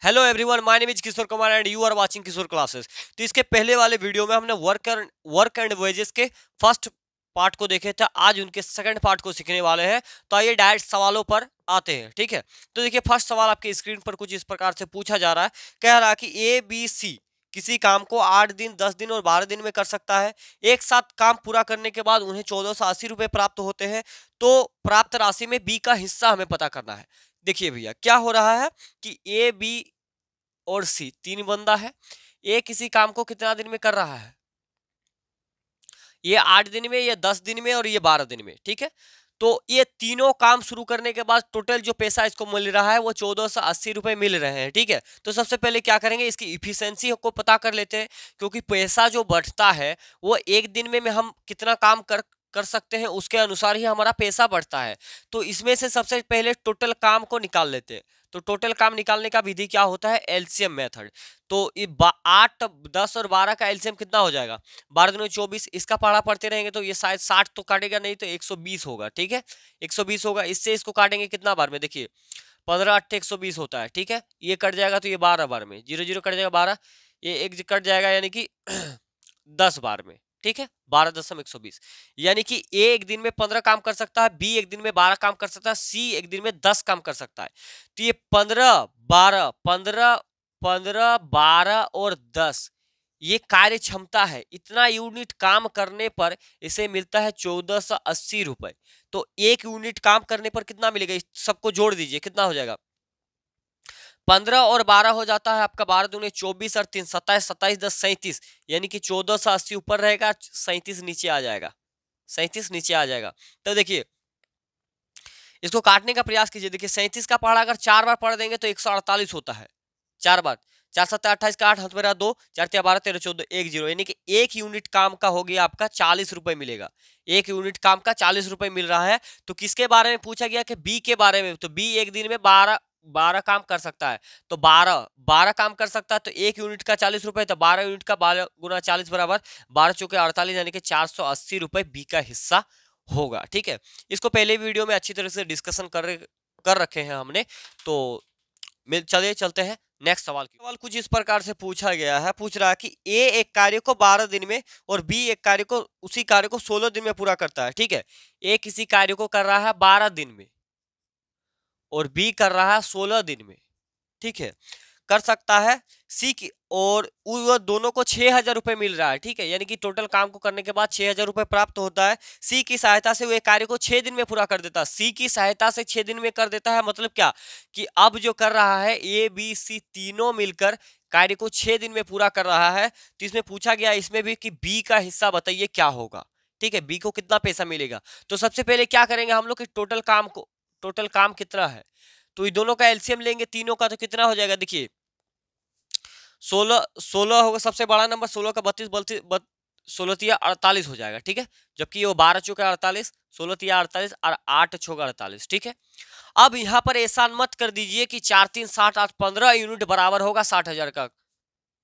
Hello everyone, my name is Kishore Kumar and you are watching Kishore classes. तो इसके पहले वाले वीडियो में हमने वर्क एंड वेजेस के फर्स्ट पार्ट को देखे थे। आज उनके सेकंड पार्ट को सीखने वाले हैं। तो आइए डायरेक्ट सवालों पर आते हैं। ठीक है, तो देखिए फर्स्ट सवाल आपके स्क्रीन पर कुछ इस प्रकार से पूछा जा रहा है। कह रहा है कि ए बी सी किसी काम को 8 दिन, 10 दिन और 12 दिन में कर सकता है। एक साथ काम पूरा करने के बाद उन्हें 1480 रुपए प्राप्त होते हैं। तो प्राप्त राशि में बी का हिस्सा हमें पता करना है। देखिए भैया क्या हो रहा है कि ए बी और सी तीन बंदा है। ए किसी काम को कितना दिन में कर रहा है? ये 8 दिन में, ये 10 दिन में और ये 12 दिन में। ठीक है, तो ये तीनों काम शुरू करने के बाद टोटल जो पैसा इसको मिल रहा है वो 1480 रुपए मिल रहे हैं। ठीक है, तो सबसे पहले क्या करेंगे, इसकी इफिशियंसी को पता कर लेते हैं। क्योंकि पैसा जो बढ़ता है वो एक दिन में हम कितना काम कर कर सकते हैं उसके अनुसार ही हमारा पैसा बढ़ता है। तो इसमें से सबसे पहले टोटल काम को निकाल लेते हैं। तो टोटल काम निकालने का विधि क्या होता है? LCM method. तो 8, 10 और 12 का एलसीएम कितना हो जाएगा? 12 दूनी 24। इसका पढ़ा पढ़ते रहेंगे तो ये शायद 60 तो काटेगा नहीं, तो 120 होगा। ठीक है, 120 होगा। इससे इसको काटेंगे कितना बार में? देखिए 15 8 120 होता है। ठीक है, ये कट जाएगा तो ये 12 बार में, 0 0 कट जाएगा 12, ये एक कट जाएगा यानी कि 10 बार में। ठीक है, 12 10 120। यानी कि ए एक दिन में 15 काम कर सकता है, बी एक दिन में 12 काम कर सकता है, सी एक दिन में 10 काम कर सकता है। तो ये 15 12 15 15 12 और 10 ये कार्य क्षमता है। इतना यूनिट काम करने पर इसे मिलता है 1480 रुपए। तो एक यूनिट काम करने पर कितना मिलेगा? इस सबको जोड़ दीजिए, कितना हो जाएगा? 15 और 12 हो जाता है आपका 12 दूनी 24 और 3 27, 27 10 37। यानी कि 1480 ऊपर रहेगा, 37 नीचे आ जाएगा, 37 नीचे आ जाएगा। तो देखिए इसको काटने का प्रयास कीजिए। देखिए 37 का पहाड़ा अगर 4 बार पढ़ देंगे तो 148 होता है। 4 बार, 4 7 28 का 8 हाथ मेरा 2, 4 3 12 13 14 1 0। यानी कि एक यूनिट काम का हो गया आपका 40 रुपए मिलेगा। एक यूनिट काम का 40 रुपए मिल रहा है। तो किसके बारे में पूछा गया? कि बी के बारे में। तो बी एक दिन में 12 काम कर सकता है। तो 12 काम कर सकता है। तो एक यूनिट का 40 रुपए, तो 12 यूनिट का 12 गुना 40 बराबर 12 चौके 48, यानी कि 480 रुपए बी का हिस्सा होगा। ठीक है, इसको पहले वीडियो में अच्छी तरह से डिस्कशन कर रखे हैं हमने। तो चलिए चलते हैं नेक्स्ट सवाल की। सवाल कुछ इस प्रकार से पूछा गया है। पूछ रहा है कि ए एक कार्य को 12 दिन में और बी एक कार्य को, उसी कार्य को 16 दिन में पूरा करता है। ठीक है, ए किसी कार्य को कर रहा है 12 दिन में और बी कर रहा है 16 दिन में। ठीक है, कर सकता है सी की, और वो दोनों को 6000 रुपए मिल रहा है। ठीक है, यानी कि टोटल काम को करने के बाद 6000 रुपए प्राप्त होता है। सी की सहायता से वो एक कार्य को 6 दिन में पूरा कर देता है। सी की सहायता से 6 दिन में कर देता है, मतलब क्या कि अब जो कर रहा है ए बी सी तीनों मिलकर कार्य को 6 दिन में पूरा कर रहा है। तो इसमें पूछा गया इसमें भी कि बी का हिस्सा बताइए क्या होगा। ठीक है, बी को कितना पैसा मिलेगा? तो सबसे पहले क्या करेंगे हम लोग कि टोटल काम कितना है, तो ये दोनों का एलसीएम लेंगे तीनों का। तो कितना हो जाएगा? देखिए 16 होगा सबसे बड़ा नंबर, 16 का 32 32 16 तिया 48 हो जाएगा। ठीक है, जबकि वो 12 चौका 48, 16 तिया 48 और 8 चौका 48। ठीक है, अब यहां पर ऐसा मत कर दीजिए कि 4 3 60 8 15 यूनिट बराबर होगा 60,000 का।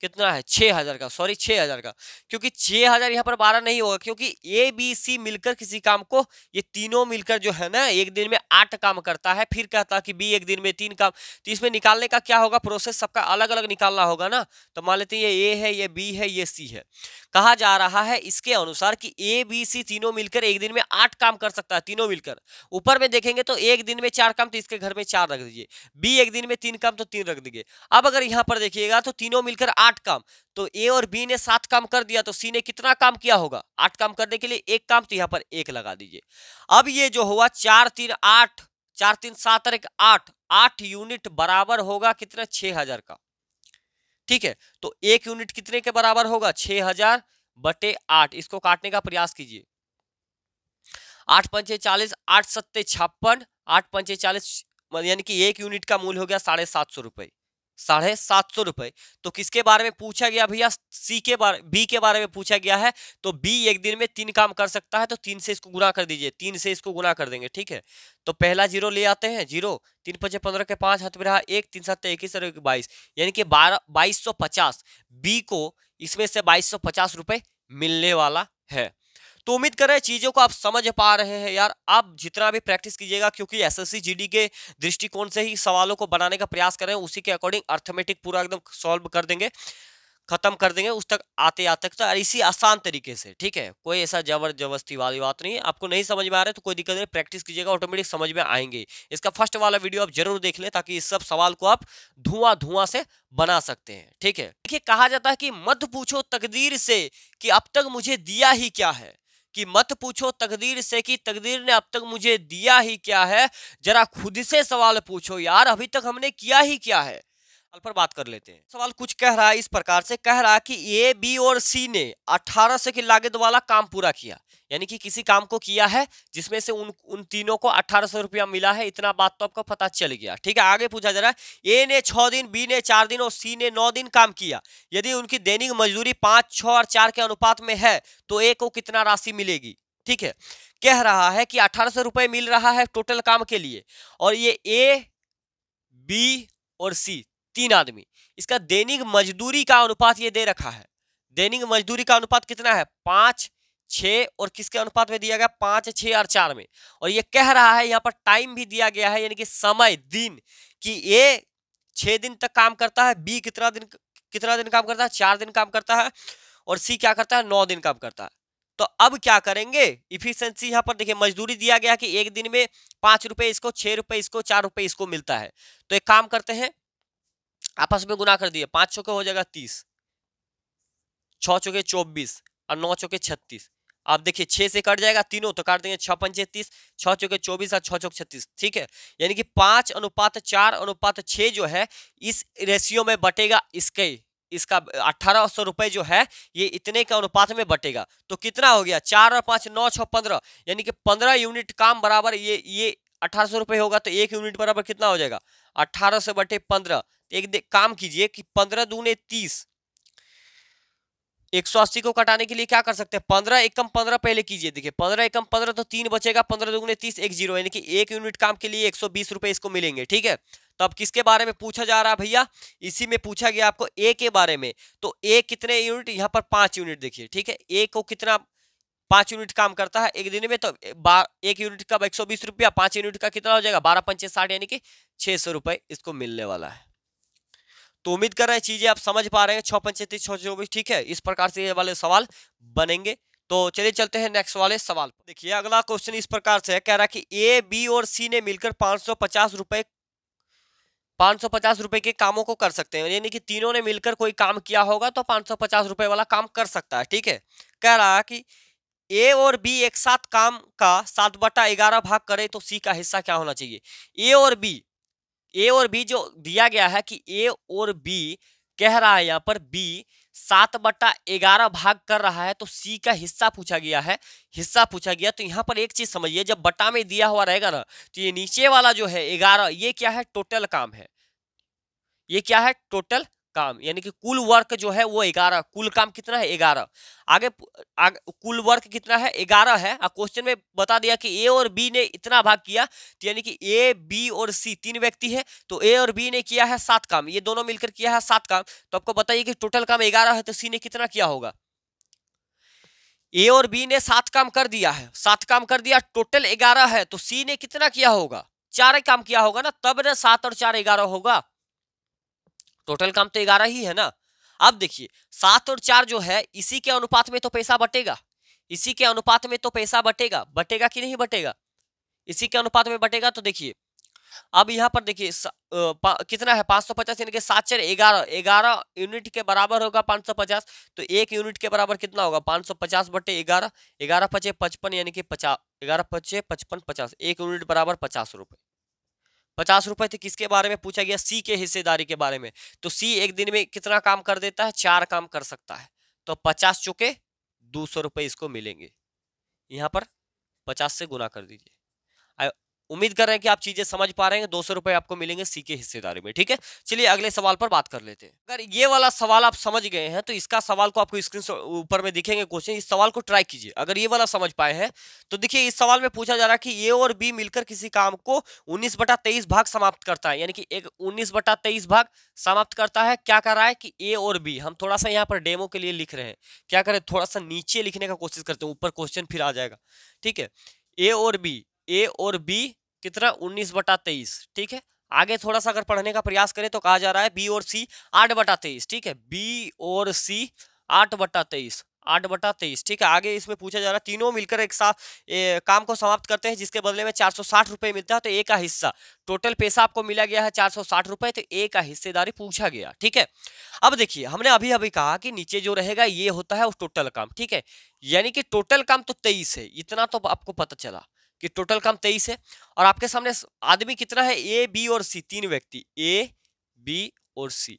कितना है? 6000 का, सॉरी 6000 का। क्योंकि 6000 यहाँ पर 12 नहीं होगा, क्योंकि ए बी सी मिलकर किसी काम को, ये तीनों मिलकर जो है ना एक दिन में 8 काम करता है। फिर कहता है कि बी एक दिन में 3 काम। तो इसमें निकालने का क्या होगा? प्रोसेस सबका अलग अलग निकालना होगा ना। तो मान लेते हैं ये ए है, ये बी है, ये सी है। कहा जा रहा है इसके अनुसार कि ए बी सी तीनों मिलकर एक दिन में 8 काम कर सकता है, तीनों मिलकर। ऊपर में देखेंगे तो एक दिन में 4 काम, तो इसके घर में 4 रख दीजिए। बी एक दिन में 3 काम, तो 3 रख दीजिए। अब अगर यहां पर देखिएगा तो तीनों मिलकर 8 काम, तो ए और बी ने 7 काम कर दिया, तो सी ने कितना काम किया होगा? 8 काम करने के लिए 1 काम, तो यहां पर 1 लगा दीजिए। अब ये जो हुआ 4 3 8, 4 3 7 और 1 8, 8 यूनिट बराबर होगा कितना? 6000 का। ठीक है, तो एक यूनिट कितने के बराबर होगा? 6000 बटे 8। इसको काटने का प्रयास कीजिए। 8 पंचे 40, 8 सत्ते 56, 8 पंचे 40, यानी कि एक यूनिट का मूल्य हो गया 750 रुपए। 750 रुपए। तो किसके बारे में पूछा गया भैया? बी के बारे में पूछा गया है। तो बी एक दिन में 3 काम कर सकता है, तो 3 से इसको गुना कर दीजिए, 3 से इसको गुना कर देंगे। ठीक है, तो पहला जीरो ले आते हैं, जीरो 3 5 15 के 5 हाथ में रहा 1, 3 7 21 और 22, यानी कि 2250। बी को इसमें से 2250 रुपए मिलने वाला है। तो उम्मीद कर रहे हैं चीजों को आप समझ पा रहे हैं यार। आप जितना भी प्रैक्टिस कीजिएगा, क्योंकि एसएससी जीडी के दृष्टिकोण से ही सवालों को बनाने का प्रयास कर रहे हैं, उसी के अकॉर्डिंग अर्थमेटिक पूरा एकदम सॉल्व कर देंगे, खत्म कर देंगे उस तक आते तो इसी आसान तरीके से, ठीक है। कोई ऐसा जबरदस्ती वाली बात नहीं है। आपको नहीं समझ में आ रहा है तो कोई दिक्कत नहीं, प्रैक्टिस कीजिएगा, ऑटोमेटिक समझ में आएंगे। इसका फर्स्ट वाला वीडियो आप जरूर देख लें, ताकि इस सब सवाल को आप धुआं से बना सकते हैं, ठीक है। देखिए, कहा जाता है कि मत पूछो तकदीर से कि अब तक मुझे दिया ही क्या है, कि मत पूछो तकदीर से कि तकदीर ने अब तक मुझे दिया ही क्या है, जरा खुद से सवाल पूछो यार, अभी तक हमने किया ही क्या है। पर बात कर लेते हैं। सवाल कुछ कह रहा है, इस प्रकार से कह रहा है कि ए, बी और सी ने 1800 की लागत वाला काम पूरा किया, यानी कि किसी काम को किया है जिसमें से उन तीनों को 1800 रुपया मिला है। इतना बात तो आपको पता चल गया, ठीक है। आगे पूछा जा रहा है, ए ने 6 दिन, बी ने 4 दिन और सी ने 9 दिन काम किया। यदि उनकी दैनिक मजदूरी 5, 6 और 4 के अनुपात में है तो ए को कितना राशि मिलेगी, ठीक है। कह रहा है कि 1800 रुपए मिल रहा है टोटल काम के लिए, और ये ए, बी और सी तीन आदमी, इसका दैनिक मजदूरी का अनुपात ये दे रखा है। दैनिक मजदूरी का अनुपात कितना है, 5, 6 और किसके अनुपात में दिया गया, 5, 6 और 4 में। और ये कह रहा है यहाँ पर टाइम भी दिया गया है, यानी कि समय, दिन, कि ए 6 दिन तक काम करता है, बी कितना दिन काम करता है, 4 दिन काम करता है, और सी क्या करता है, 9 दिन काम करता है। तो अब क्या करेंगे, इफिशिएंसी यहाँ पर देखिए, मजदूरी दिया गया कि एक दिन में 5 रुपए इसको, 6 रुपए इसको, 4 रुपए इसको मिलता है। तो एक काम करते हैं, आपस में गुना कर दिए, 5 चौके हो जाएगा 30, 6 चौके 24 और 9 चौके 36। आप देखिए 6 से कट जाएगा तीनों, तो काट देंगे 6 पंचे 30, 6 चौके 24 और 6 चौके 36, ठीक है। यानी कि 5:4:6 जो है इस रेशियो में बटेगा, इसका 1800 रुपए जो है ये इतने के अनुपात में बटेगा। तो कितना हो गया, 4 और 5 9 6 15, यानी कि 15 यूनिट काम बराबर ये 1800 रुपए होगा। तो 1 यूनिट बराबर कितना हो जाएगा, 1800/15। एक काम कीजिए कि 15 दूने 30, 180 को कटाने के लिए क्या कर सकते हैं, 15 एकम 15 पहले कीजिए। देखिए 15 एकम 15 तो 3 बचेगा, 15 दूने 30, 1 0, यानी कि 1 यूनिट काम के लिए 120 रुपए इसको मिलेंगे, ठीक है। तो अब किसके बारे में पूछा जा रहा है भैया, इसी में पूछा गया आपको ए के बारे में। तो ए कितने यूनिट, यहाँ पर 5 यूनिट देखिए, ठीक है। ए को कितना, 5 यूनिट काम करता है एक दिन में, तो 1 यूनिट का 120 रुपया, 5 यूनिट का कितना हो जाएगा, 12 पंचे 60, यानी कि 600 रुपए इसको मिलने वाला है। तो उम्मीद कर रहे हैं चीजें आप समझ पा रहे हैं, 6 पंचे 30, 6 24, ठीक है। इस प्रकार से ये वाले सवाल बनेंगे। तो चलिए चलते हैं नेक्स्ट वाले सवाल पर। देखिए अगला क्वेश्चन इस प्रकार से है, कह रहा है कि ए, बी और सी ने मिलकर 550 रुपए के कामों को कर सकते हैं, यानी कि तीनों ने मिलकर कोई काम किया होगा तो 550 रुपए वाला काम कर सकता है, ठीक है। कह रहा है कि ए और बी एक साथ काम का 7/11 भाग करे तो सी का हिस्सा क्या होना चाहिए। ए और बी जो दिया गया है कि ए और बी, कह रहा है यहाँ पर बी 7/11 भाग कर रहा है, तो सी का हिस्सा पूछा गया है। हिस्सा पूछा गया तो यहाँ पर एक चीज समझिए, जब बटा में दिया हुआ रहेगा ना, तो ये नीचे वाला जो है 11, ये क्या है, टोटल काम है। ये क्या है, टोटल काम, यानी कि कुल वर्क जो है वो 11, कुल काम कितना है 11। आगे कुल वर्क कितना है 11 है। क्वेश्चन में बता दिया कि ए और बी ने इतना भाग किया, तो यानी कि ए, बी और सी 3 व्यक्ति है, तो ए और बी ने किया है 7 काम, ये दोनों मिलकर किया है 7 काम। तो आपको बताइए कि टोटल काम 11 है, तो सी ने कितना किया होगा। ए और बी ने 7 काम कर दिया है, 7 काम कर दिया, टोटल 11 है, तो सी ने कितना किया होगा, 4 काम किया होगा ना, तब ना 7 और 4 11 होगा। टोटल काम तो 11 ही है ना। अब देखिए 7 और 4 जो है इसी के अनुपात में तो पैसा बटेगा, इसी के अनुपात में तो पैसा बटेगा, बटेगा कि नहीं बटेगा, इसी के अनुपात में बटेगा। तो देखिए अब यहाँ पर देखिए कितना है 550, यानी कि 7 4 11, 11 यूनिट के बराबर होगा 550। तो 1 यूनिट के बराबर कितना होगा, 550/11, 11 पचे 55, यानी कि 50, 11 पचे 55, 50, 1 यूनिट बराबर 50 रुपए। 50 रुपए थे, किसके बारे में पूछा गया, सी के हिस्सेदारी के बारे में। तो सी एक दिन में कितना काम कर देता है, 4 काम कर सकता है, तो 50 चुके 200 रुपए इसको मिलेंगे। यहाँ पर 50 से गुना कर दीजिए, उम्मीद कर रहे हैं कि आप चीजें समझ पा रहे हैं। 200 रुपए आपको मिलेंगे सी के हिस्सेदारी में। ठीक है, चलिए अगले सवाल पर बात कर लेते हैं। अगर ये वाला सवाल आप समझ गए हैं तो इसका सवाल को आपको स्क्रीन ऊपर में दिखेंगे क्वेश्चन, इस सवाल को ट्राई कीजिए। अगर ये वाला समझ पाए हैं तो देखिए, इस सवाल में पूछा जा रहा है कि ए और बी मिलकर किसी काम को 19/23 भाग समाप्त करता है, यानी कि एक 19/23 भाग समाप्त करता है। क्या कर रहा है कि ए और बी, हम थोड़ा सा यहाँ पर डेमो के लिए लिख रहे हैं, क्या करें, थोड़ा सा नीचे लिखने का कोशिश करते हैं, ऊपर क्वेश्चन फिर आ जाएगा। ठीक है, ए और बी कितना, 19/23। ठीक है, आगे थोड़ा सा अगर पढ़ने का प्रयास करें तो कहा जा रहा है बी और सी 8/23। ठीक है, बी और सी 8/23, 8/23। ठीक है, आगे इसमें पूछा जा रहा है तीनों मिलकर एक साथ काम को समाप्त करते हैं जिसके बदले में 460 रुपए मिलता है। तो ए का हिस्सा, टोटल पैसा आपको मिला गया है 460 रुपए, तो ए का हिस्सेदारी पूछा गया। ठीक है, अब देखिए, हमने अभी अभी कहा कि नीचे जो रहेगा ये होता है वो टोटल काम। ठीक है, यानी कि टोटल काम तो 23 है, इतना तो आपको पता चला कि टोटल काम 23 है। और आपके सामने आदमी कितना है, ए बी और सी, 3 व्यक्ति, ए बी और सी।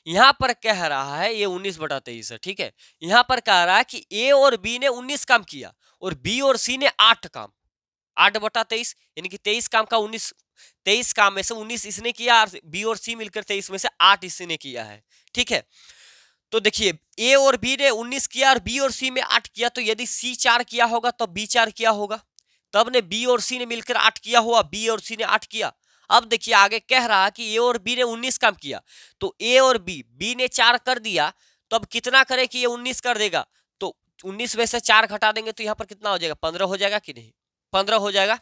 यहां पर कह रहा है ये 19/23 है। ठीक है, यहां पर कह रहा है कि ए और बी ने 19 काम किया और बी और सी ने 8 काम, 8/23, यानी कि 23 काम का 19, 23 काम में से 19 इसने किया और बी और सी मिलकर 23 में से 8 इसने किया है। ठीक है, तो देखिए, ए और बी ने 19 किया और बी और सी में 8 किया, तो यदि सी 4 किया होगा तो बी 4 किया होगा, तब ने बी और सी ने मिलकर 8 किया हुआ, बी और सी ने 8 किया। अब देखिए, आगे कह रहा कि ए और बी ने 19 काम किया, तो ए और बी ने 4 कर दिया, तो अब कितना करे कि ये 19 कर देगा, तो 19 में से 4 घटा देंगे तो यहां पर कितना हो जाएगा, 15 हो जाएगा कि नहीं, 15 हो जाएगा।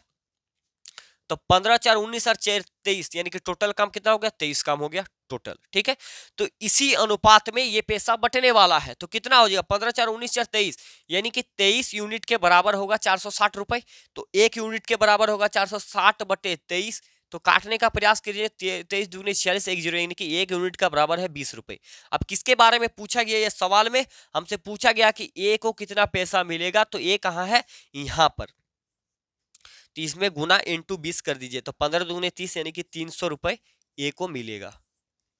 तो 15 4 19 और 4 23, यानी कि टोटल काम कितना हो गया, 23 काम हो गया टोटल। ठीक है, तो इसी अनुपात में ये पैसा बटने वाला है, तो कितना हो जाएगा, 15 4 19 4 23, यानी कि 23 यूनिट के बराबर होगा 460 रुपए। तो 1 यूनिट के बराबर होगा 460/23। तो काटने का प्रयास कीजिए, 23 दूनी 46, 1 0, यानी कि 1 यूनिट का बराबर है 20 रुपए। अब किसके बारे में पूछा गया, ये सवाल में हमसे पूछा गया कि ए को कितना पैसा मिलेगा, तो ए कहाँ है, यहाँ पर, तो इसमें गुना इंटू 20 कर दीजिए, तो 15 दूने 30, यानी कि 300 रुपए ए को मिलेगा।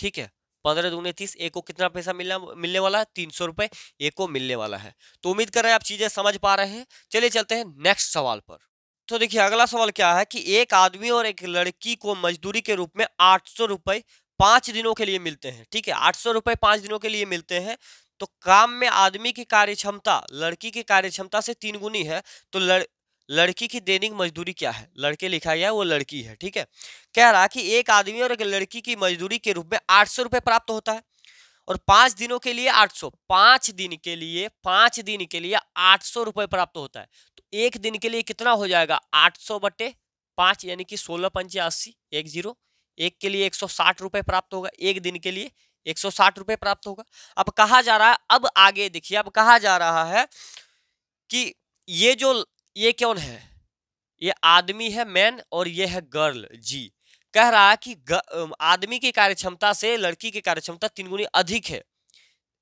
ठीक है, 15 दूने 30, ए को कितना पैसा मिलने वाला है, 300 रुपए ए को मिलने वाला है। तो उम्मीद कर रहे हैं आप चीजें समझ पा रहे हैं। चलिए चलते हैं नेक्स्ट सवाल पर। तो देखिए, अगला सवाल क्या है कि एक आदमी और एक लड़की को मजदूरी के रूप में 800 रुपए 5 दिनों के लिए मिलते हैं। ठीक है, 800 रुपए 5 दिनों के लिए मिलते हैं। तो काम में आदमी की कार्यक्षमता लड़की की कार्यक्षमता से 3 गुनी है, तो लड़की की दैनिक मजदूरी क्या है, लड़के लिखा गया है, वो लड़की है। ठीक है, कह रहा कि एक आदमी और एक लड़की की मजदूरी के रूप में 800 रुपए प्राप्त होता है और 5 दिनों के लिए 800, 5 दिन के लिए 800 रुपए प्राप्त होता है। तो एक दिन के लिए कितना हो जाएगा, 800/5, यानी कि 16×5 = 1 0, एक के लिए 160 रुपए प्राप्त होगा, एक दिन के लिए 160 रुपए प्राप्त होगा। अब कहा जा रहा है, अब आगे देखिए, अब कहा जा रहा है कि ये कौन है, ये आदमी है मैन और ये है गर्ल जी। कह रहा है कि आदमी की कार्यक्षमता से लड़की की कार्यक्षमता 3 गुनी अधिक है।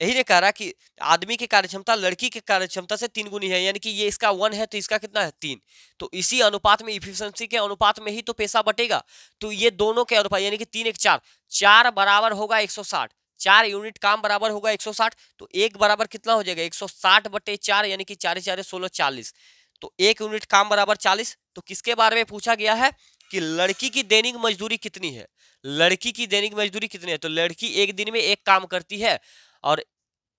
यही ने कह रहा है कि आदमी की कार्यक्षमता लड़की की कार्यक्षमता से 3 गुनी है, यानी कि ये इसका 1 है तो इसका कितना है 3। तो इसी अनुपात में, इफिशिएंसी के अनुपात में ही तो पैसा बटेगा। तो ये दोनों के अनुपात, यानी कि 3 1 4, 4 बराबर होगा 160, 4 यूनिट काम बराबर होगा 160। तो 1 बराबर कितना हो जाएगा, 160/4, यानी कि 4 4 16 40। तो 1 यूनिट काम बराबर 40। तो किसके बारे में पूछा गया है कि लड़की की दैनिक मजदूरी कितनी है, लड़की की दैनिक मजदूरी कितनी है। तो लड़की एक दिन में एक काम करती है और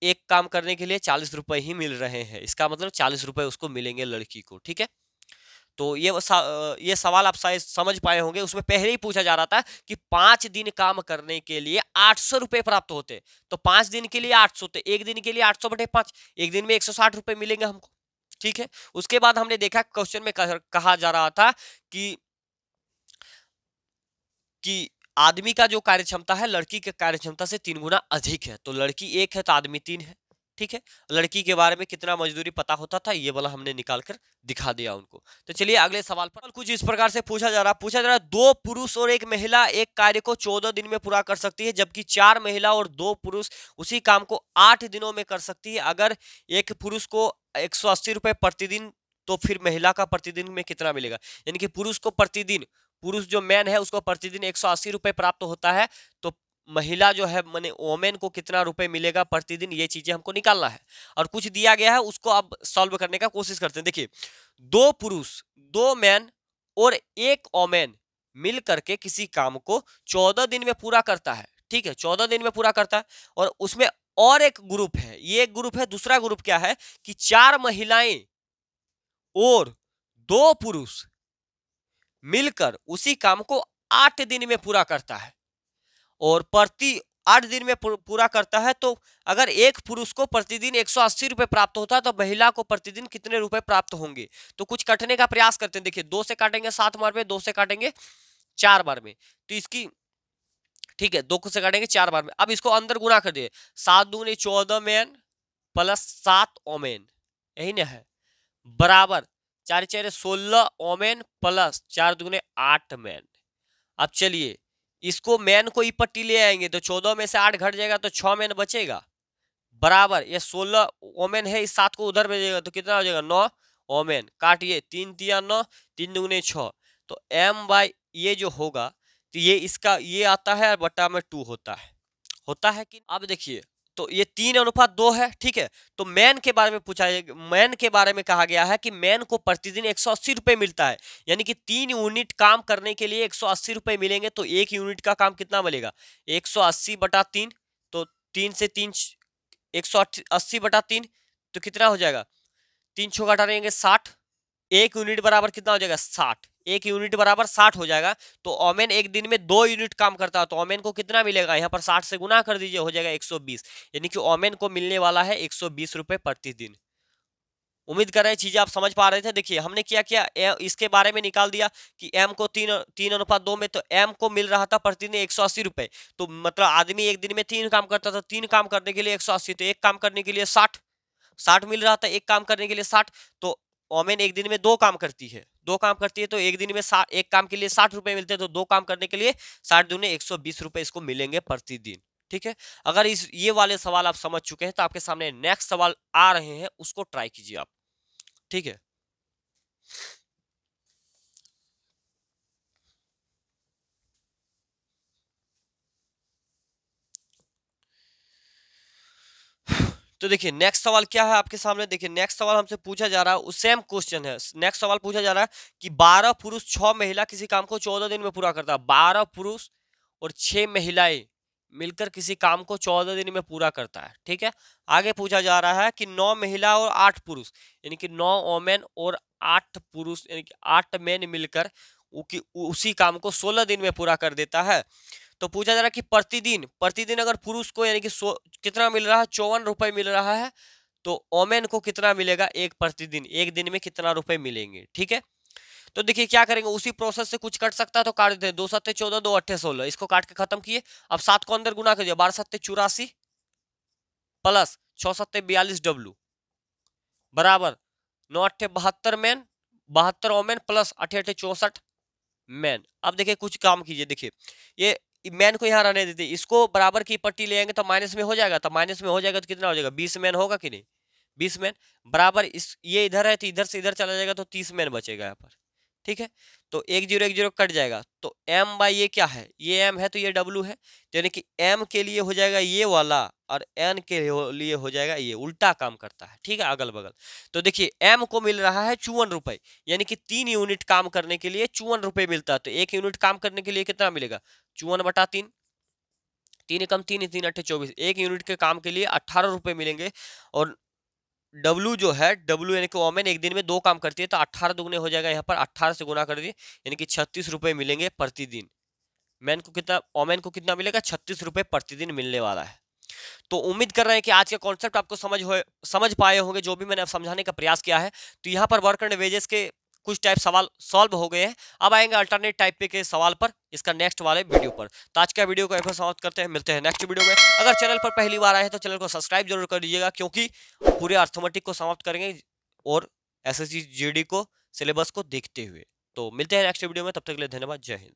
एक काम करने के लिए 40 रुपए ही मिल रहे हैं, इसका मतलब 40 रुपए उसको मिलेंगे लड़की को। ठीक है, तो ये सवाल आप शायद समझ पाए होंगे। उसमें पहले ही पूछा जा रहा था कि 5 दिन काम करने के लिए 800 रुपए प्राप्त होते, तो 5 दिन के लिए 800, तो एक दिन के लिए 800/5, एक दिन में 160 रुपए मिलेंगे हमको। ठीक है, उसके बाद हमने देखा क्वेश्चन में कहा जा रहा था कि आदमी का जो कार्यक्षमता है लड़की के कार्यक्षमता से 3 गुना अधिक है। तो लड़की 1 है तो आदमी 3 है। ठीक है, लड़की के बारे में कितना मजदूरी पता होता था, ये वाला हमने निकाल कर दिखा दिया उनको। तो चलिए अगले सवाल पर। कुछ इस प्रकार से पूछा जा रहा है 2 पुरुष और 1 महिला एक कार्य को 14 दिन में पूरा कर सकती है, जबकि 4 महिला और 2 पुरुष उसी काम को 8 दिनों में कर सकती है। अगर एक पुरुष को 180 रुपए प्रतिदिन, तो फिर महिला का प्रतिदिन में कितना मिलेगा, यानी कि पुरुष जो मैन है उसको प्रतिदिन 180 रुपए प्राप्त होता है, तो महिला जो है माने वोमेन को कितना रुपए मिलेगा प्रतिदिन, ये चीजें हमको निकालना है। और कुछ दिया गया है उसको अब सॉल्व करने का कोशिश करते हैं। देखिए, 2 पुरुष 2 मैन और एक ओमेन मिल करके किसी काम को 14 दिन में पूरा करता है, ठीक है, 14 दिन में पूरा करता है। और उसमें और एक ग्रुप है, ये एक ग्रुप है, दूसरा ग्रुप क्या है कि 4 महिलाएं और 2 पुरुष मिलकर उसी काम को 8 दिन में पूरा करता है और प्रति 8 दिन में पूरा करता है। तो अगर एक पुरुष को प्रतिदिन 180 रुपए प्राप्त होता है तो महिला को प्रतिदिन कितने रुपए प्राप्त होंगे? तो कुछ काटने का प्रयास करते हैं। देखिए 2 से काटेंगे 7 बार में, 2 से काटेंगे 4 बार में, तो इसकी ठीक है 2 से काटेंगे 4 बार में। अब इसको अंदर गुना कर दिए, 7 दूनी 14 मैन प्लस 7 ओमेन, यही ना है, बराबर 4 4 16 ओमेन प्लस 4 दूने 8 मैन। अब चलिए इसको मैन को ई पट्टी ले आएंगे तो 14 में से 8 घट जाएगा तो 6 मैन बचेगा, बराबर ये 16 ओमेन है, इस 7 को उधर भेजेगा तो कितना हो जाएगा 9 ओमेन। काटिए 3 तिया 9, 3 दूने 6, तो m बाई ये जो होगा तो ये इसका ये आता है और बटा में 2 होता है कि। अब देखिए तो ये 3:2 है, ठीक है। तो मैन के बारे में पूछा, मैन के बारे में कहा गया है कि मैन को प्रतिदिन 180 रुपए मिलता है, यानी कि 3 यूनिट काम करने के लिए 180 रुपए मिलेंगे। तो 1 यूनिट का काम कितना मिलेगा 180 बटा 3, तो 3 से 3 180 बटा 3 तो कितना हो जाएगा, 3 छो घटा देंगे 60, 1 यूनिट बराबर कितना हो जाएगा 60, 1 यूनिट बराबर 60 हो जाएगा। तो ओमेन एक दिन में 2 यूनिट काम करता है तो ओमेन को कितना मिलेगा, यहाँ पर 60 से गुना कर दीजिए, हो जाएगा 120, यानी कि ओमेन को मिलने वाला है 120 रुपए प्रतिदिन। उम्मीद कर रहे हैं चीजें आप समझ पा रहे थे। देखिए हमने क्या किया, इसके बारे में निकाल दिया कि एम को 3:2 में, तो एम को मिल रहा था प्रतिदिन 180 रुपए, तो मतलब आदमी एक दिन में 3 काम करता था, 3 काम करने के लिए 180, तो एक काम करने के लिए 60 मिल रहा था, एक काम करने के लिए 60। तो ओमेन एक दिन में 2 काम करती है, 2 काम करती है तो एक दिन में एक काम के लिए 60 रुपए मिलते हैं, तो 2 काम करने के लिए 60 दूने 120 रुपए इसको मिलेंगे प्रतिदिन, ठीक है। अगर इस ये वाले सवाल आप समझ चुके हैं तो आपके सामने नेक्स्ट सवाल आ रहे हैं, उसको ट्राई कीजिए आप, ठीक है। तो देखिए नेक्स्ट सवाल क्या है आपके सामने, देखिए नेक्स्ट सवाल हमसे पूछा जा रहा है, सेम क्वेश्चन है। नेक्स्ट सवाल पूछा जा रहा है कि 12 पुरुष 6 महिला किसी काम को 14 दिन में पूरा करता है। 12 पुरुष और 6 महिलाएं मिलकर किसी काम को 14 दिन में पूरा करता है, ठीक है। आगे पूछा जा रहा है कि 9 महिला और 8 पुरुष, यानी कि 9 ओमेन और 8 पुरुष, यानी कि 8 मैन मिलकर उसी काम को 16 दिन में पूरा कर देता है। तो पूछा जा रहा है कि प्रतिदिन अगर पुरुष को यानी कि कितना मिल रहा है 54 रुपए मिल रहा है, तो ओमेन को कितना मिलेगा प्रतिदिन, एक दिन में कितना रुपए मिलेंगे, ठीक है। तो देखिए क्या करेंगे, उसी प्रोसेस से कुछ कट सकता है तो काट देते हैं, 2 7 14, 2 8 16, इसको काट के खत्म किए। अब 7 को अंदर गुना कर दिया, 12 7 84 प्लस 6 7 42 डब्लू बराबर 9 8 72 मैन, 72 ओमेन प्लस 8 8 64 मैन। अब देखिए कुछ काम कीजिए, देखिए ये मैन को यहाँ रहने देते, इसको बराबर की पट्टी ले आएंगे तो माइनस में हो जाएगा, तो माइनस में हो जाएगा तो कितना हो जाएगा 20 मैन होगा कि नहीं, 20 मैन बराबर इस ये इधर है तो इधर से इधर चला जाएगा तो 30 मैन बचेगा यहाँ पर, ठीक है। तो 1 0 1 0 कट जाएगा, तो m बाई ये क्या है, ये m है तो ये w है, तो यानी कि m के लिए हो जाएगा ये वाला और n के लिए हो जाएगा ये, उल्टा काम करता है, ठीक है, अगल बगल। तो देखिए m को मिल रहा है 54 रुपए, यानी कि 3 यूनिट काम करने के लिए 54 रुपए मिलता है, तो 1 यूनिट काम करने के लिए कितना मिलेगा 54 बटा 3, 3 कम 3 3 8 24, 1 यूनिट के काम के लिए 18 रुपए मिलेंगे। और W जो है, W यानी कि ओमेन एक दिन में 2 काम करती है, तो 18 दुगने हो जाएगा, यहाँ पर 18 से गुना कर दिए, यानी कि 36 रुपए मिलेंगे प्रतिदिन। मैन को कितना, ओमेन को कितना मिलेगा 36 रुपए प्रतिदिन मिलने वाला है। तो उम्मीद कर रहे हैं कि आज का कॉन्सेप्ट आपको समझ पाए होंगे, जो भी मैंने समझाने का प्रयास किया है। तो यहाँ पर वर्क एंड वेजेस के कुछ टाइप सवाल सॉल्व हो गए हैं, अब आएंगे अल्टरनेट टाइप पे के सवाल पर इसका नेक्स्ट वाले वीडियो पर। तो आज का वीडियो को यहाँ पर समाप्त करते हैं, मिलते हैं नेक्स्ट वीडियो में। अगर चैनल पर पहली बार आए हैं तो चैनल को सब्सक्राइब जरूर कर दीजिएगा, क्योंकि पूरे अर्थमेटिक को समाप्त करेंगे और एसएससी जीडी को सिलेबस को देखते हुए। तो मिलते हैं नेक्स्ट वीडियो में, तब तक के लिए धन्यवाद, जय हिंद।